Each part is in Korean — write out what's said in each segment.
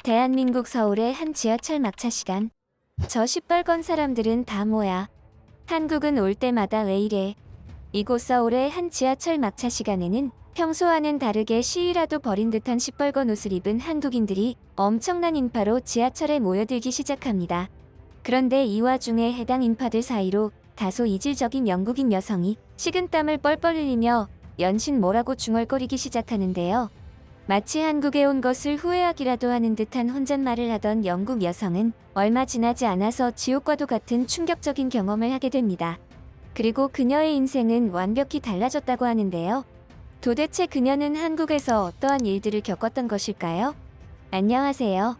대한민국 서울의 한 지하철 막차 시간. 저 시뻘건 사람들은 다 뭐야? 한국은 올 때마다 왜 이래? 이곳 서울의 한 지하철 막차 시간에는 평소와는 다르게 시위라도 벌인 듯한 시뻘건 옷을 입은 한국인들이 엄청난 인파로 지하철에 모여들기 시작합니다. 그런데 이 와중에 해당 인파들 사이로 다소 이질적인 영국인 여성이 식은땀을 뻘뻘 흘리며 연신 뭐라고 중얼거리기 시작하는데요. 마치 한국에 온 것을 후회하기라도 하는 듯한 혼잣말을 하던 영국 여성은 얼마 지나지 않아서 지옥과도 같은 충격적인 경험을 하게 됩니다. 그리고 그녀의 인생은 완벽히 달라졌다고 하는데요. 도대체 그녀는 한국에서 어떠한 일들을 겪었던 것일까요? 안녕하세요.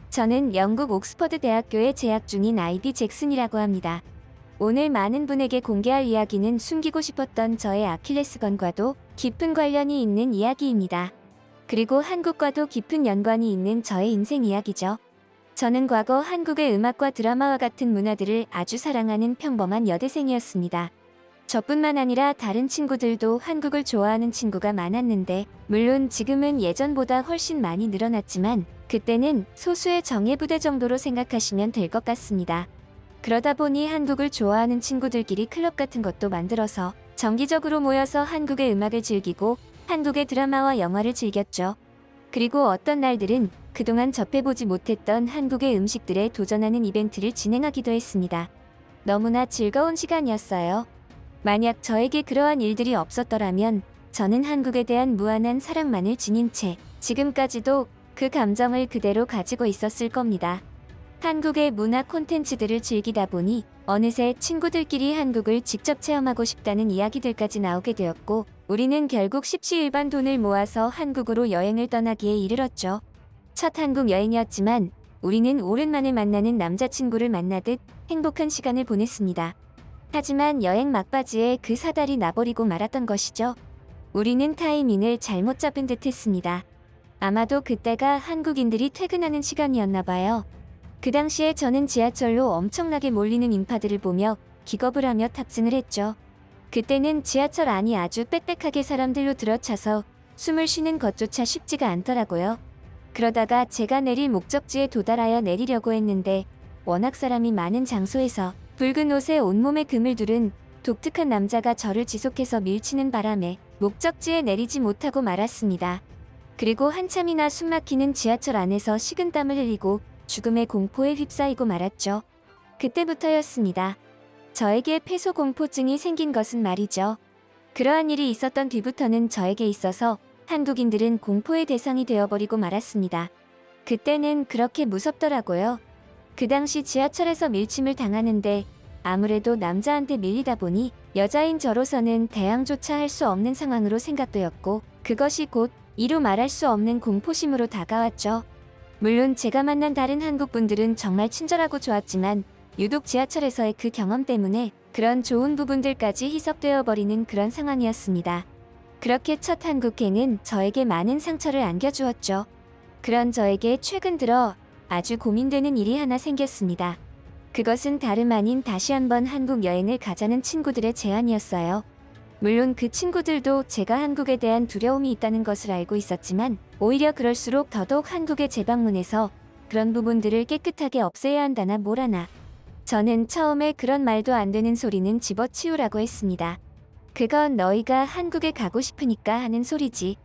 저는 영국 옥스퍼드 대학교에 재학 중인 아이비 잭슨이라고 합니다. 오늘 많은 분에게 공개할 이야기는 숨기고 싶었던 저의 아킬레스건과도 깊은 관련이 있는 이야기입니다. 그리고 한국과도 깊은 연관이 있는 저의 인생 이야기죠. 저는 과거 한국의 음악과 드라마와 같은 문화들을 아주 사랑하는 평범한 여대생이었습니다. 저뿐만 아니라 다른 친구들도 한국을 좋아하는 친구가 많았는데, 물론 지금은 예전보다 훨씬 많이 늘어났지만 그때는 소수의 정예부대 정도로 생각하시면 될 것 같습니다. 그러다 보니 한국을 좋아하는 친구들끼리 클럽 같은 것도 만들어서 정기적으로 모여서 한국의 음악을 즐기고 한국의 드라마와 영화를 즐겼죠. 그리고 어떤 날들은 그동안 접해보지 못했던 한국의 음식들에 도전하는 이벤트를 진행하기도 했습니다. 너무나 즐거운 시간이었어요. 만약 저에게 그러한 일들이 없었더라면 저는 한국에 대한 무한한 사랑만을 지닌 채 지금까지도 그 감정을 그대로 가지고 있었을 겁니다. 한국의 문화 콘텐츠들을 즐기다 보니 어느새 친구들끼리 한국을 직접 체험하고 싶다는 이야기들까지 나오게 되었고, 우리는 결국 십시일반 돈을 모아서 한국으로 여행을 떠나기에 이르렀죠. 첫 한국 여행이었지만 우리는 오랜만에 만나는 남자친구를 만나듯 행복한 시간을 보냈습니다. 하지만 여행 막바지에 그 사달이 나버리고 말았던 것이죠. 우리는 타이밍을 잘못 잡은 듯 했습니다. 아마도 그때가 한국인들이 퇴근하는 시간이었나 봐요. 그 당시에 저는 지하철로 엄청나게 몰리는 인파들을 보며 기겁을 하며 탑승을 했죠. 그때는 지하철 안이 아주 빽빽하게 사람들로 들어차서 숨을 쉬는 것조차 쉽지가 않더라고요. 그러다가 제가 내릴 목적지에 도달하여 내리려고 했는데, 워낙 사람이 많은 장소에서 붉은 옷에 온몸에 금을 두른 독특한 남자가 저를 지속해서 밀치는 바람에 목적지에 내리지 못하고 말았습니다. 그리고 한참이나 숨막히는 지하철 안에서 식은땀을 흘리고 죽음의 공포에 휩싸이고 말았죠. 그때부터였습니다. 저에게 폐소공포증이 생긴 것은 말이죠. 그러한 일이 있었던 뒤부터는 저에게 있어서 한국인들은 공포의 대상이 되어버리고 말았습니다. 그때는 그렇게 무섭더라고요. 그 당시 지하철에서 밀침을 당하는데 아무래도 남자한테 밀리다 보니 여자인 저로서는 대항조차 할 수 없는 상황으로 생각되었고, 그것이 곧 이루 말할 수 없는 공포심으로 다가왔죠. 물론 제가 만난 다른 한국분들은 정말 친절하고 좋았지만 유독 지하철에서의 그 경험 때문에 그런 좋은 부분들까지 희석되어 버리는 그런 상황이었습니다. 그렇게 첫 한국행은 저에게 많은 상처를 안겨주었죠. 그런 저에게 최근 들어 아주 고민되는 일이 하나 생겼습니다. 그것은 다름 아닌 다시 한번 한국 여행을 가자는 친구들의 제안이었어요. 물론 그 친구들도 제가 한국에 대한 두려움이 있다는 것을 알고 있었지만 오히려 그럴수록 더더욱 한국에 재방문해서 그런 부분들을 깨끗하게 없애야 한다나 뭐라나. 저는 처음에 그런 말도 안 되는 소리는 집어치우라고 했습니다. 그건 너희가 한국에 가고 싶으니까 하는 소리지.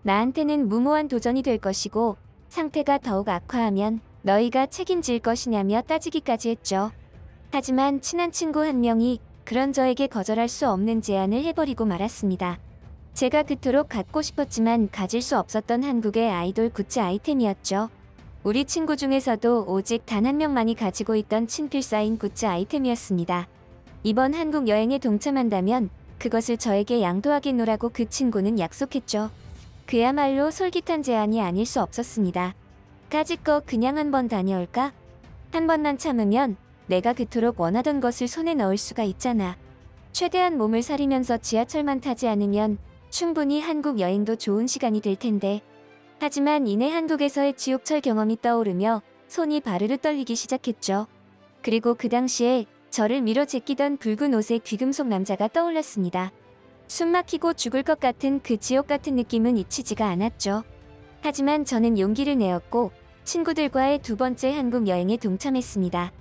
나한테는 무모한 도전이 될 것이고 상태가 더욱 악화하면 너희가 책임질 것이냐며 따지기까지 했죠. 하지만 친한 친구 한 명이 그런 저에게 거절할 수 없는 제안을 해버리고 말았습니다. 제가 그토록 갖고 싶었지만 가질 수 없었던 한국의 아이돌 굿즈 아이템이었죠. 우리 친구 중에서도 오직 단 한 명만이 가지고 있던 친필 사인 굿즈 아이템이었습니다. 이번 한국 여행에 동참한다면 그것을 저에게 양도하겠노라고 그 친구는 약속했죠. 그야말로 솔깃한 제안이 아닐 수 없었습니다. 까짓거 그냥 한번 다녀올까? 한 번만 참으면 내가 그토록 원하던 것을 손에 넣을 수가 있잖아. 최대한 몸을 사리면서 지하철만 타지 않으면 충분히 한국 여행도 좋은 시간이 될 텐데. 하지만 이내 한국에서의 지옥철 경험이 떠오르며 손이 바르르 떨리기 시작했죠. 그리고 그 당시에 저를 밀어 제끼던 붉은 옷의 귀금속 남자가 떠올랐습니다. 숨막히고 죽을 것 같은 그 지옥 같은 느낌은 잊히지가 않았죠. 하지만 저는 용기를 내었고 친구들과의 두 번째 한국 여행에 동참했습니다.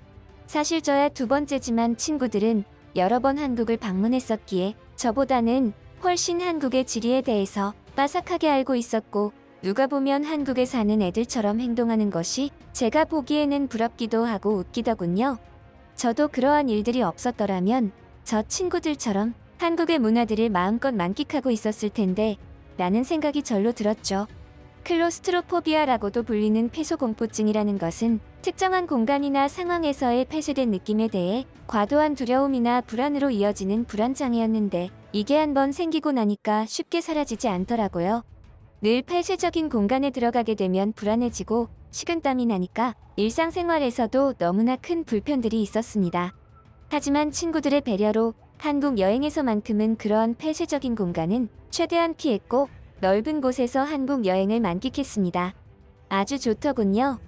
사실 저야 두 번째지만 친구들은 여러 번 한국을 방문했었기에 저보다는 훨씬 한국의 지리에 대해서 빠삭하게 알고 있었고, 누가 보면 한국에 사는 애들처럼 행동하는 것이 제가 보기에는 부럽기도 하고 웃기더군요. 저도 그러한 일들이 없었더라면 저 친구들처럼 한국의 문화들을 마음껏 만끽하고 있었을 텐데 라는 생각이 절로 들었죠. 클로스트로포비아라고도 불리는 폐소공포증이라는 것은 특정한 공간이나 상황에서의 폐쇄된 느낌에 대해 과도한 두려움이나 불안으로 이어지는 불안장애였는데, 이게 한번 생기고 나니까 쉽게 사라지지 않더라고요. 늘 폐쇄적인 공간에 들어가게 되면 불안해지고 식은땀이 나니까 일상생활에서도 너무나 큰 불편들이 있었습니다. 하지만 친구들의 배려로 한국 여행에서만큼은 그러한 폐쇄적인 공간은 최대한 피했고 넓은 곳에서 한국 여행을 만끽했습니다. 아주 좋더군요.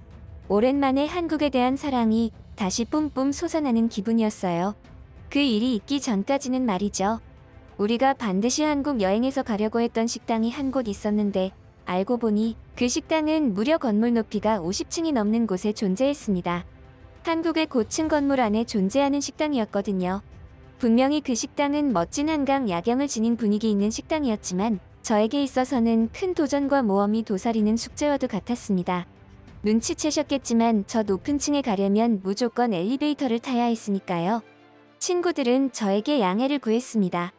오랜만에 한국에 대한 사랑이 다시 뿜뿜 솟아나는 기분이었어요. 그 일이 있기 전까지는 말이죠. 우리가 반드시 한국 여행에서 가려고 했던 식당이 한 곳 있었는데, 알고 보니 그 식당은 무려 건물 높이가 50층이 넘는 곳에 존재했습니다. 한국의 고층 건물 안에 존재하는 식당이었거든요. 분명히 그 식당은 멋진 한강 야경을 지닌 분위기 있는 식당이었지만 저에게 있어서는 큰 도전과 모험이 도사리는 숙제와도 같았습니다. 눈치채셨겠지만 저 높은 층에 가려면 무조건 엘리베이터를 타야 했으니까요. 친구들은 저에게 양해를 구했습니다.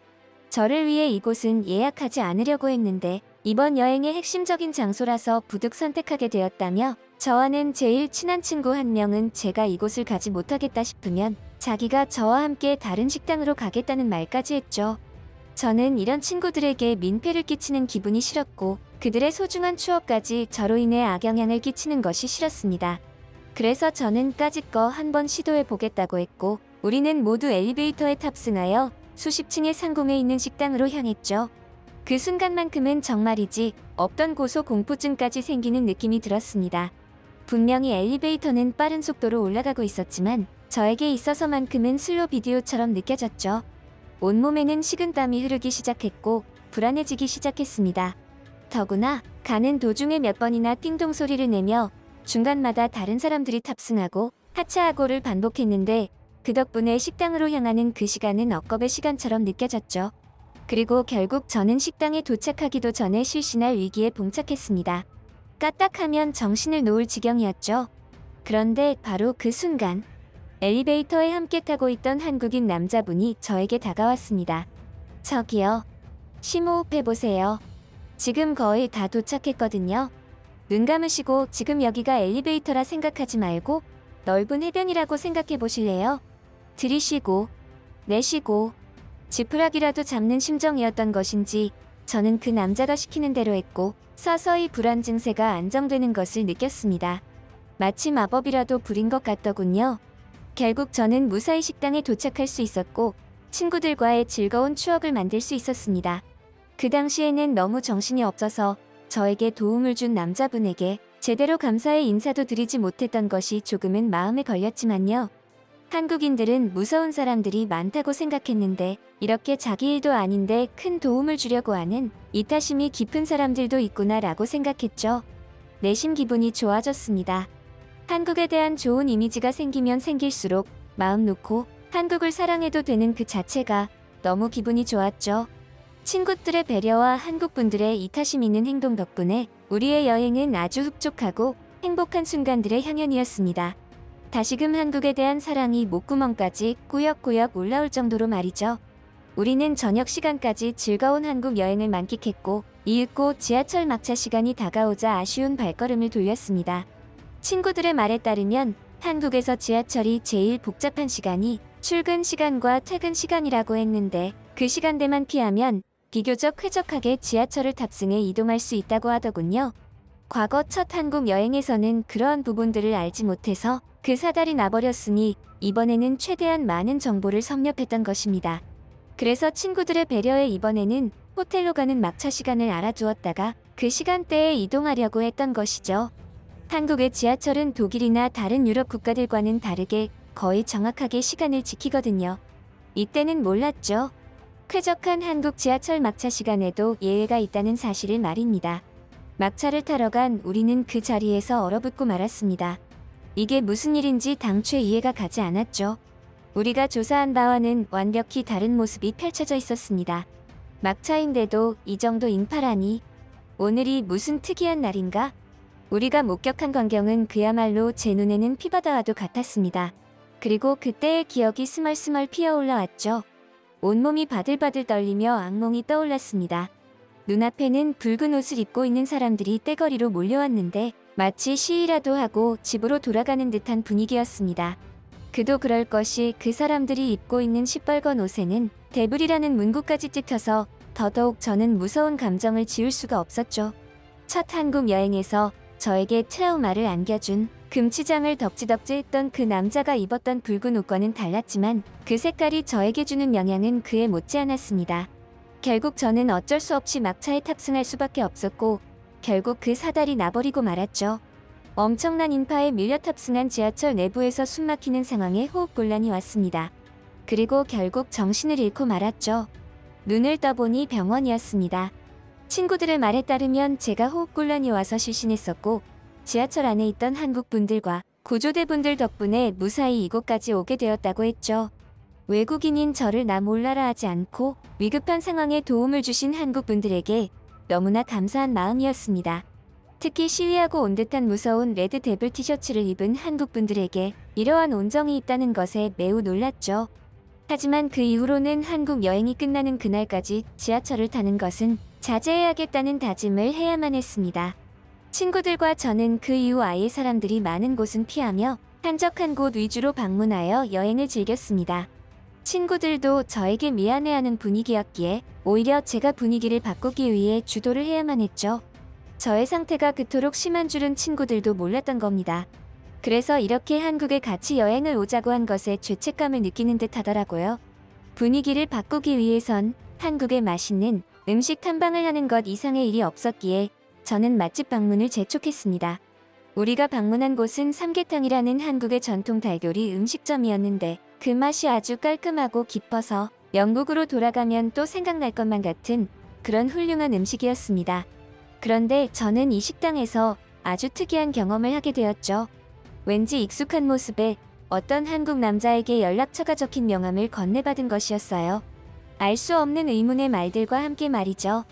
저를 위해 이곳은 예약하지 않으려고 했는데 이번 여행의 핵심적인 장소라서 부득 선택하게 되었다며, 저와는 제일 친한 친구 한 명은 제가 이곳을 가지 못하겠다 싶으면 자기가 저와 함께 다른 식당으로 가겠다는 말까지 했죠. 저는 이런 친구들에게 민폐를 끼치는 기분이 싫었고 그들의 소중한 추억까지 저로 인해 악영향을 끼치는 것이 싫었습니다. 그래서 저는 까짓거 한번 시도해 보겠다고 했고, 우리는 모두 엘리베이터에 탑승하여 수십 층의 상공에 있는 식당으로 향했죠. 그 순간만큼은 정말이지 없던 고소공포증까지 생기는 느낌이 들었습니다. 분명히 엘리베이터는 빠른 속도로 올라가고 있었지만 저에게 있어서만큼은 슬로 비디오처럼 느껴졌죠. 온몸에는 식은땀이 흐르기 시작했고 불안해지기 시작했습니다. 더구나 가는 도중에 몇 번이나 띵동 소리를 내며 중간마다 다른 사람들이 탑승하고 하차하고를 반복했는데, 그 덕분에 식당으로 향하는 그 시간은 억겁의 시간처럼 느껴졌죠. 그리고 결국 저는 식당에 도착하기도 전에 실신할 위기에 봉착했습니다. 까딱하면 정신을 놓을 지경이었죠. 그런데 바로 그 순간 엘리베이터에 함께 타고 있던 한국인 남자분이 저에게 다가왔습니다. 저기요. 심호흡해보세요. 지금 거의 다 도착했거든요. 눈 감으시고 지금 여기가 엘리베이터라 생각하지 말고 넓은 해변이라고 생각해보실래요? 들이쉬고 내쉬고 지푸라기라도 잡는 심정이었던 것인지 저는 그 남자가 시키는 대로 했고 서서히 불안 증세가 안정되는 것을 느꼈습니다. 마치 마법이라도 부린 것 같더군요. 결국 저는 무사히 식당에 도착할 수 있었고 친구들과의 즐거운 추억을 만들 수 있었습니다. 그 당시에는 너무 정신이 없어서 저에게 도움을 준 남자분에게 제대로 감사의 인사도 드리지 못했던 것이 조금은 마음에 걸렸지만요. 한국인들은 무서운 사람들이 많다고 생각했는데 이렇게 자기 일도 아닌데 큰 도움을 주려고 하는 이타심이 깊은 사람들도 있구나라고 생각했죠. 내심 기분이 좋아졌습니다. 한국에 대한 좋은 이미지가 생기면 생길수록 마음 놓고 한국을 사랑해도 되는 그 자체가 너무 기분이 좋았죠. 친구들의 배려와 한국분들의 이타심 있는 행동 덕분에 우리의 여행은 아주 흡족하고 행복한 순간들의 향연이었습니다. 다시금 한국에 대한 사랑이 목구멍까지 꾸역꾸역 올라올 정도로 말이죠. 우리는 저녁 시간까지 즐거운 한국 여행을 만끽했고 이윽고 지하철 막차 시간이 다가오자 아쉬운 발걸음을 돌렸습니다. 친구들의 말에 따르면 한국에서 지하철이 제일 복잡한 시간이 출근 시간과 퇴근 시간이라고 했는데, 그 시간대만 피하면 비교적 쾌적하게 지하철을 탑승해 이동할 수 있다고 하더군요. 과거 첫 한국 여행에서는 그러한 부분들을 알지 못해서 그 사달이 나버렸으니 이번에는 최대한 많은 정보를 섭렵했던 것입니다. 그래서 친구들의 배려에 이번에는 호텔로 가는 막차 시간을 알아두었다가 그 시간대에 이동하려고 했던 것이죠. 한국의 지하철은 독일이나 다른 유럽 국가들과는 다르게 거의 정확하게 시간을 지키거든요. 이때는 몰랐죠. 쾌적한 한국 지하철 막차 시간에도 예외가 있다는 사실을 말입니다. 막차를 타러 간 우리는 그 자리에서 얼어붙고 말았습니다. 이게 무슨 일인지 당최 이해가 가지 않았죠. 우리가 조사한 바와는 완벽히 다른 모습이 펼쳐져 있었습니다. 막차인데도 이 정도 인파라니. 오늘이 무슨 특이한 날인가? 우리가 목격한 광경은 그야말로 제 눈에는 피바다와도 같았습니다. 그리고 그때의 기억이 스멀스멀 피어올라왔죠. 온몸이 바들바들 떨리며 악몽이 떠올랐습니다. 눈앞에는 붉은 옷을 입고 있는 사람들이 떼거리로 몰려왔는데 마치 시위라도 하고 집으로 돌아가는 듯한 분위기였습니다. 그도 그럴 것이 그 사람들이 입고 있는 시뻘건 옷에는 데블이라는 문구까지 찍혀서 더더욱 저는 무서운 감정을 지울 수가 없었죠. 첫 한국 여행에서 저에게 트라우마를 안겨준 금치장을 덕지덕지 했던 그 남자가 입었던 붉은 옷과는 달랐지만 그 색깔이 저에게 주는 영향은 그에 못지않았습니다. 결국 저는 어쩔 수 없이 막차에 탑승할 수밖에 없었고 결국 그 사달이 나버리고 말았죠. 엄청난 인파에 밀려 탑승한 지하철 내부에서 숨막히는 상황에 호흡곤란이 왔습니다. 그리고 결국 정신을 잃고 말았죠. 눈을 떠보니 병원이었습니다. 친구들의 말에 따르면 제가 호흡곤란이 와서 실신했었고 지하철 안에 있던 한국분들과 구조대분들 덕분에 무사히 이곳까지 오게 되었다고 했죠. 외국인인 저를 나 몰라라 하지 않고 위급한 상황에 도움을 주신 한국분들에게 너무나 감사한 마음이었습니다. 특히 시위하고 온 듯한 무서운 레드 데블 티셔츠를 입은 한국분들에게 이러한 온정이 있다는 것에 매우 놀랐죠. 하지만 그 이후로는 한국 여행이 끝나는 그날까지 지하철을 타는 것은 자제해야겠다는 다짐을 해야만 했습니다. 친구들과 저는 그 이후 아예 사람들이 많은 곳은 피하며 한적한 곳 위주로 방문하여 여행을 즐겼습니다. 친구들도 저에게 미안해하는 분위기였기에 오히려 제가 분위기를 바꾸기 위해 주도를 해야만 했죠. 저의 상태가 그토록 심한 줄은 친구들도 몰랐던 겁니다. 그래서 이렇게 한국에 같이 여행을 오자고 한 것에 죄책감을 느끼는 듯 하더라고요. 분위기를 바꾸기 위해선 한국의 맛있는 음식 탐방을 하는 것 이상의 일이 없었기에 저는 맛집 방문을 재촉했습니다. 우리가 방문한 곳은 삼계탕이라는 한국의 전통 달교리 음식점이었는데 그 맛이 아주 깔끔하고 깊어서 영국으로 돌아가면 또 생각날 것만 같은 그런 훌륭한 음식이었습니다. 그런데 저는 이 식당에서 아주 특이한 경험을 하게 되었죠. 왠지 익숙한 모습에 어떤 한국 남자에게 연락처가 적힌 명함을 건네받은 것이었어요. 알 수 없는 의문의 말들과 함께 말이죠.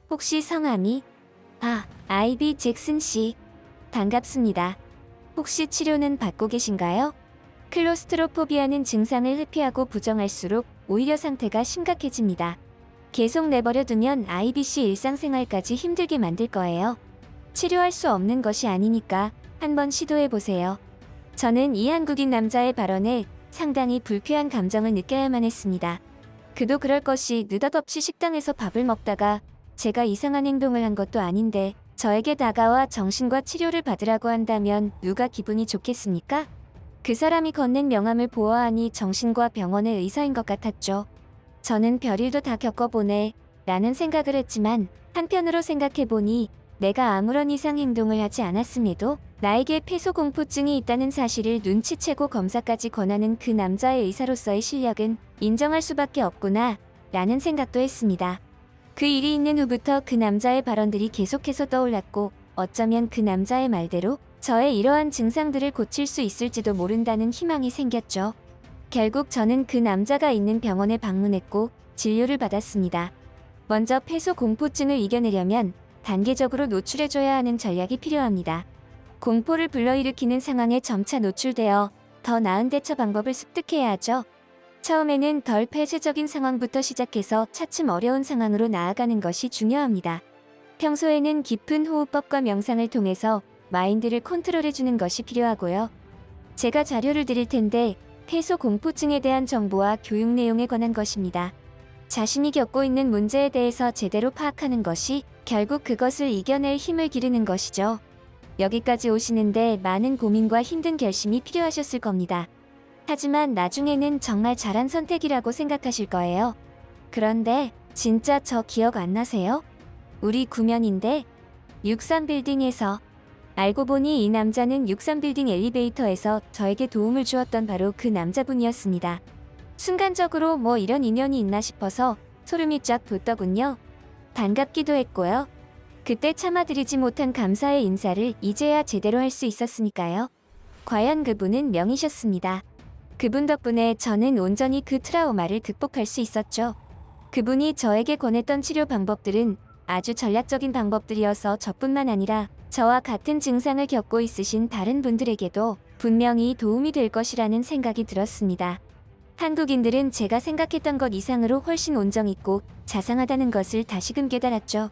혹시 성함이? 아이비 잭슨 씨. 반갑습니다. 혹시 치료는 받고 계신가요? 클로스트로포비아는 증상을 회피하고 부정할수록 오히려 상태가 심각해집니다. 계속 내버려두면 IBC 일상생활까지 힘들게 만들 거예요. 치료할 수 없는 것이 아니니까 한번 시도해보세요. 저는 이 한국인 남자의 발언에 상당히 불쾌한 감정을 느껴야만 했습니다. 그도 그럴 것이 느닷없이 식당에서 밥을 먹다가 제가 이상한 행동을 한 것도 아닌데 저에게 다가와 정신과 치료를 받으라고 한다면 누가 기분이 좋겠습니까? 그 사람이 건넨 명함을 보아하니 정신과 병원의 의사인 것 같았죠. 저는 별일도 다 겪어보네 라는 생각을 했지만 한편으로 생각해보니 내가 아무런 이상 행동을 하지 않았음에도 나에게 폐소공포증이 있다는 사실을 눈치채고 검사까지 권하는 그 남자의 의사로서의 실력은 인정할 수밖에 없구나 라는 생각도 했습니다. 그 일이 있는 후부터 그 남자의 발언들이 계속해서 떠올랐고 어쩌면 그 남자의 말대로 저의 이러한 증상들을 고칠 수 있을지도 모른다는 희망이 생겼죠. 결국 저는 그 남자가 있는 병원에 방문했고 진료를 받았습니다. 먼저 폐소공포증을 이겨내려면 단계적으로 노출해줘야 하는 전략이 필요합니다. 공포를 불러일으키는 상황에 점차 노출되어 더 나은 대처 방법을 습득해야 하죠. 처음에는 덜 폐쇄적인 상황부터 시작해서 차츰 어려운 상황으로 나아가는 것이 중요합니다. 평소에는 깊은 호흡법과 명상을 통해서 마인드를 컨트롤해주는 것이 필요하고요. 제가 자료를 드릴 텐데 폐소공포증에 대한 정보와 교육 내용에 관한 것입니다. 자신이 겪고 있는 문제에 대해서 제대로 파악하는 것이 결국 그것을 이겨낼 힘을 기르는 것이죠. 여기까지 오시는데 많은 고민과 힘든 결심이 필요하셨을 겁니다. 하지만 나중에는 정말 잘한 선택이라고 생각하실 거예요. 그런데 진짜 저 기억 안 나세요? 우리 구면인데 63빌딩에서 알고 보니 이 남자는 63빌딩 엘리베이터에서 저에게 도움을 주었던 바로 그 남자분이었습니다. 순간적으로 뭐 이런 인연이 있나 싶어서 소름이 쫙 돋더군요. 반갑기도 했고요. 그때 참아드리지 못한 감사의 인사를 이제야 제대로 할 수 있었으니까요. 과연 그분은 명이셨습니다. 그분 덕분에 저는 온전히 그 트라우마를 극복할 수 있었죠. 그분이 저에게 권했던 치료 방법들은 아주 전략적인 방법들이어서 저뿐만 아니라 저와 같은 증상을 겪고 있으신 다른 분들에게도 분명히 도움이 될 것이라는 생각이 들었습니다. 한국인들은 제가 생각했던 것 이상으로 훨씬 온정있고 자상하다는 것을 다시금 깨달았죠.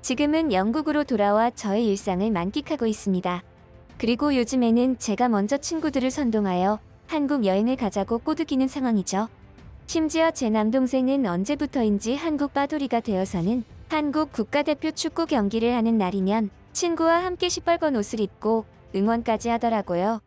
지금은 영국으로 돌아와 저의 일상을 만끽하고 있습니다. 그리고 요즘에는 제가 먼저 친구들을 선동하여 한국 여행을 가자고 꼬드기는 상황이죠. 심지어 제 남동생은 언제부터인지 한국 빠돌이가 되어서는 한국 국가대표 축구 경기를 하는 날이면 친구와 함께 시뻘건 옷을 입고 응원까지 하더라고요.